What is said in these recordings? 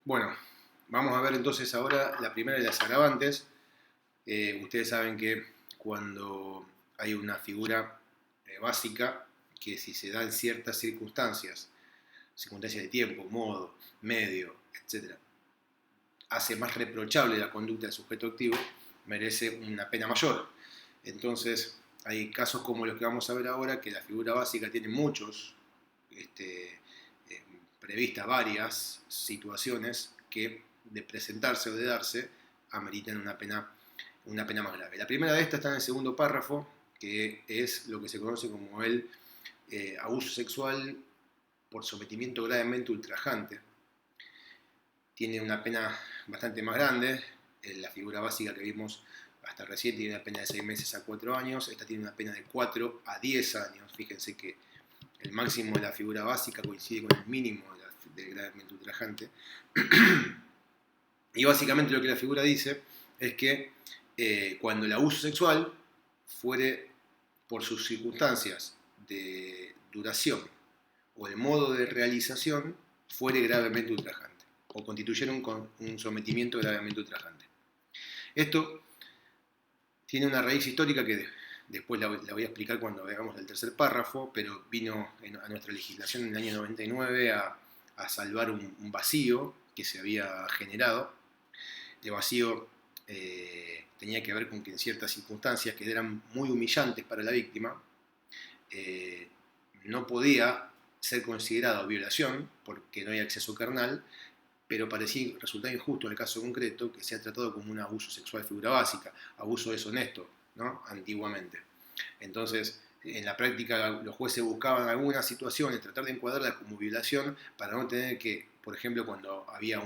Bueno, vamos a ver entonces ahora la primera de las agravantes. Ustedes saben que cuando hay una figura básica, que si se dan ciertas circunstancias, circunstancias de tiempo, modo, medio, etcétera, hace más reprochable la conducta del sujeto activo, merece una pena mayor. Entonces, hay casos como los que vamos a ver ahora, que la figura básica tiene muchos, este, previstas varias situaciones que de presentarse o de darse ameritan una pena más grave. La primera de estas está en el segundo párrafo, que es lo que se conoce como el abuso sexual por sometimiento gravemente ultrajante. Tiene una pena bastante más grande. La figura básica que vimos hasta recién tiene una pena de 6 meses a 4 años. Esta tiene una pena de 4 a 10 años. Fíjense que el máximo de la figura básica coincide con el mínimo del gravemente ultrajante. Y básicamente lo que la figura dice es que cuando el abuso sexual fuere por sus circunstancias de duración o el modo de realización fuere gravemente ultrajante o constituyera un sometimiento gravemente ultrajante. Esto tiene una raíz histórica que después la voy a explicar cuando veamos el tercer párrafo, pero vino a nuestra legislación en el año 99 a salvar un vacío que se había generado. El vacío tenía que ver con que en ciertas circunstancias que eran muy humillantes para la víctima, no podía ser considerado violación porque no hay acceso carnal, pero parecía resultar injusto en el caso concreto que se ha tratado como un abuso sexual de figura básica, abuso deshonesto, ¿no? Antiguamente. Entonces, en la práctica los jueces buscaban algunas situaciones, tratar de encuadrarlas como violación para no tener que, por ejemplo, cuando había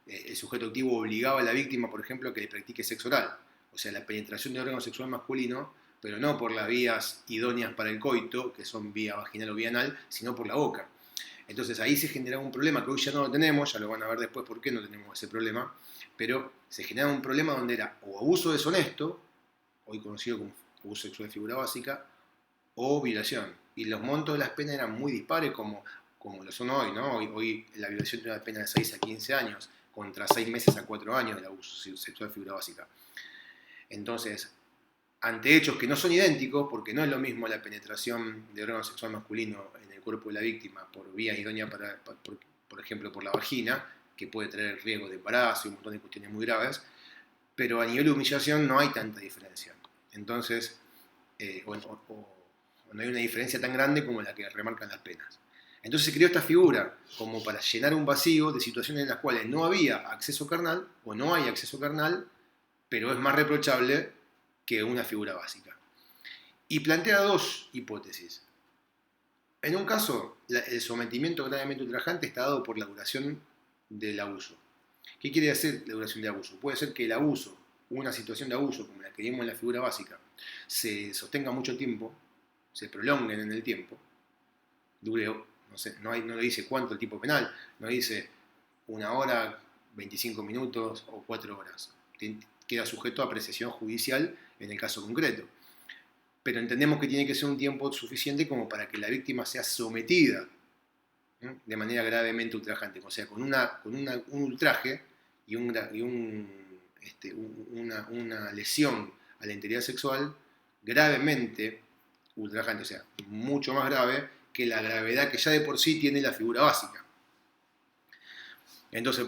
el sujeto activo obligaba a la víctima, por ejemplo, a que le practique sexo oral, o sea, la penetración de órgano sexual masculino, pero no por las vías idóneas para el coito, que son vía vaginal o vía anal, sino por la boca. Entonces ahí se generaba un problema que hoy ya no lo tenemos, ya lo van a ver después por qué no tenemos ese problema, pero se generaba un problema donde era o abuso deshonesto, hoy conocido como abuso sexual de figura básica, o violación. Y los montos de las penas eran muy dispares como lo son hoy, ¿no? Hoy la violación tiene una pena de 6 a 15 años, contra 6 meses a 4 años del abuso sexual de figura básica. Entonces, ante hechos que no son idénticos, porque no es lo mismo la penetración de órgano sexual masculino en el cuerpo de la víctima por vía idónea, por ejemplo, por la vagina, que puede traer riesgo de embarazo y un montón de cuestiones muy graves, pero a nivel de humillación no hay tanta diferencia. Entonces, o no hay una diferencia tan grande como la que remarcan las penas. Entonces se creó esta figura como para llenar un vacío de situaciones en las cuales no había acceso carnal o no hay acceso carnal, pero es más reprochable que una figura básica. Y plantea dos hipótesis. En un caso, el sometimiento gravemente ultrajante está dado por la duración del abuso. ¿Qué quiere decir la duración del abuso? Puede ser que el abuso, una situación de abuso como la que vimos en la figura básica, se sostenga mucho tiempo, se prolonguen en el tiempo, dure, no sé, no le dice cuánto el tipo penal, no dice 1 hora, 25 minutos o 4 horas. Queda sujeto a apreciación judicial en el caso concreto. Pero entendemos que tiene que ser un tiempo suficiente como para que la víctima sea sometida, ¿no?, de manera gravemente ultrajante, o sea, un ultraje y, una lesión a la integridad sexual gravemente ultrajante, o sea, mucho más grave que la gravedad que ya de por sí tiene la figura básica. Entonces,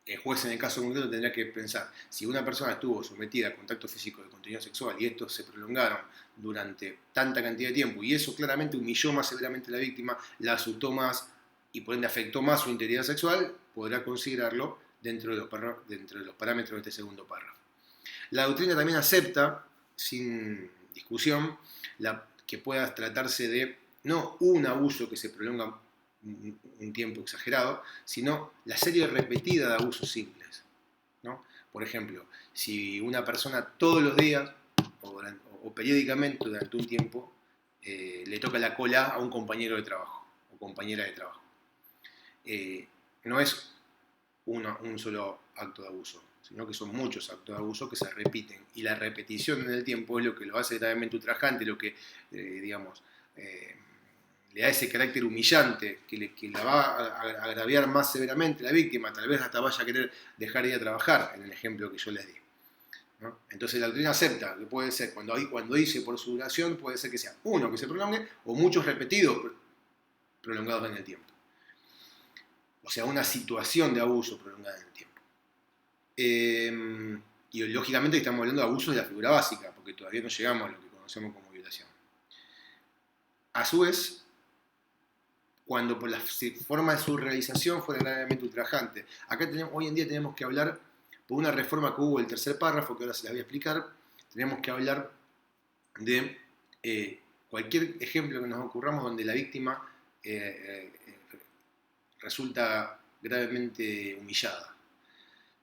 el juez en el caso concreto tendrá que pensar, si una persona estuvo sometida a contacto físico de contenido sexual y estos se prolongaron durante tanta cantidad de tiempo y eso claramente humilló más severamente a la víctima, la asustó más y por ende afectó más su integridad sexual, podrá considerarlo dentro de los parámetros de este segundo párrafo. La doctrina también acepta, sin discusión, que pueda tratarse de no un abuso que se prolonga un tiempo exagerado, sino la serie repetida de abusos simples, ¿no? Por ejemplo, si una persona todos los días o periódicamente durante un tiempo le toca la cola a un compañero de trabajo o compañera de trabajo. No es un solo acto de abuso, sino que son muchos actos de abuso que se repiten. Y la repetición en el tiempo es lo que lo hace gravemente ultrajante, lo que, le da ese carácter humillante que la va a agraviar más severamente a la víctima, tal vez hasta vaya a querer dejar de ir a trabajar, en el ejemplo que yo les di, ¿no? Entonces la doctrina acepta que puede ser, cuando dice por su duración, puede ser que sea uno que se prolongue o muchos repetidos prolongados en el tiempo. O sea, una situación de abuso prolongada en el tiempo. Y lógicamente estamos hablando de abusos de la figura básica, porque todavía no llegamos a lo que conocemos como violación. A su vez, cuando por la forma de su realización fuera gravemente ultrajante. Acá hoy en día tenemos que hablar, por una reforma que hubo el tercer párrafo, que ahora se las voy a explicar, tenemos que hablar de cualquier ejemplo que nos ocurramos donde la víctima resulta gravemente humillada.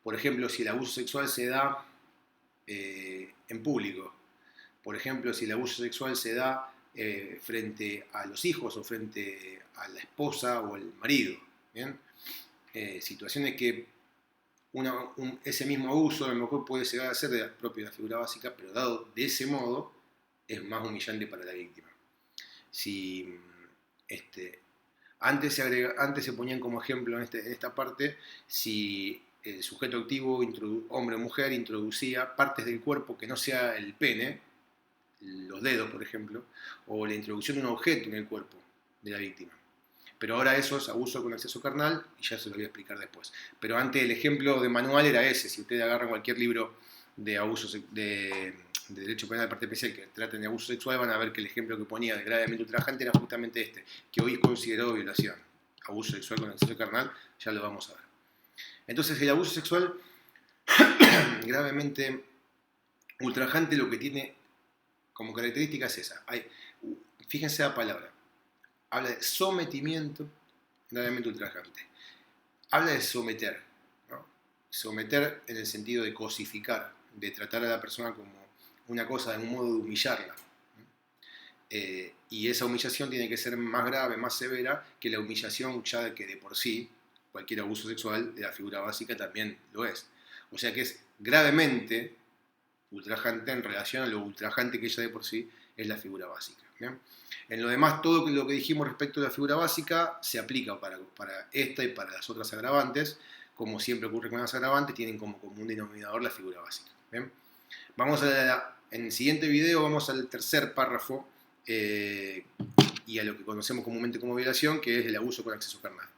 Por ejemplo, si el abuso sexual se da en público. Por ejemplo, si el abuso sexual se da frente a los hijos o frente a la esposa o el marido. ¿Bien? Situaciones que ese mismo abuso a lo mejor puede llegar a ser propio de la figura básica, pero dado de ese modo es más humillante para la víctima. Si antes se ponían como ejemplo en esta parte si el sujeto activo, hombre o mujer, introducía partes del cuerpo que no sea el pene, los dedos, por ejemplo, o la introducción de un objeto en el cuerpo de la víctima. Pero ahora eso es abuso con acceso carnal y ya se lo voy a explicar después. Pero antes el ejemplo de manual era ese. Si ustedes agarran cualquier libro de abuso de derecho penal de parte especial que traten de abuso sexual, van a ver que el ejemplo que ponía de gravemente ultrajante era justamente este, que hoy es considerado violación. Abuso sexual con acceso carnal, ya lo vamos a ver. Entonces el abuso sexual gravemente ultrajante lo que tiene como característica es esa. Fíjense la palabra. Habla de sometimiento gravemente ultrajante. Habla de someter, ¿no? Someter en el sentido de cosificar, de tratar a la persona como una cosa, de un modo de humillarla. Y esa humillación tiene que ser más grave, más severa que la humillación ya que de por sí cualquier abuso sexual de la figura básica también lo es. O sea que es gravemente ultrajante en relación a lo ultrajante que ella de por sí es la figura básica. ¿Bien? En lo demás, todo lo que dijimos respecto a la figura básica se aplica para esta y para las otras agravantes. Como siempre ocurre con las agravantes, tienen como común denominador la figura básica. ¿Bien? En el siguiente video vamos al tercer párrafo y a lo que conocemos comúnmente como violación, que es el abuso con acceso carnal.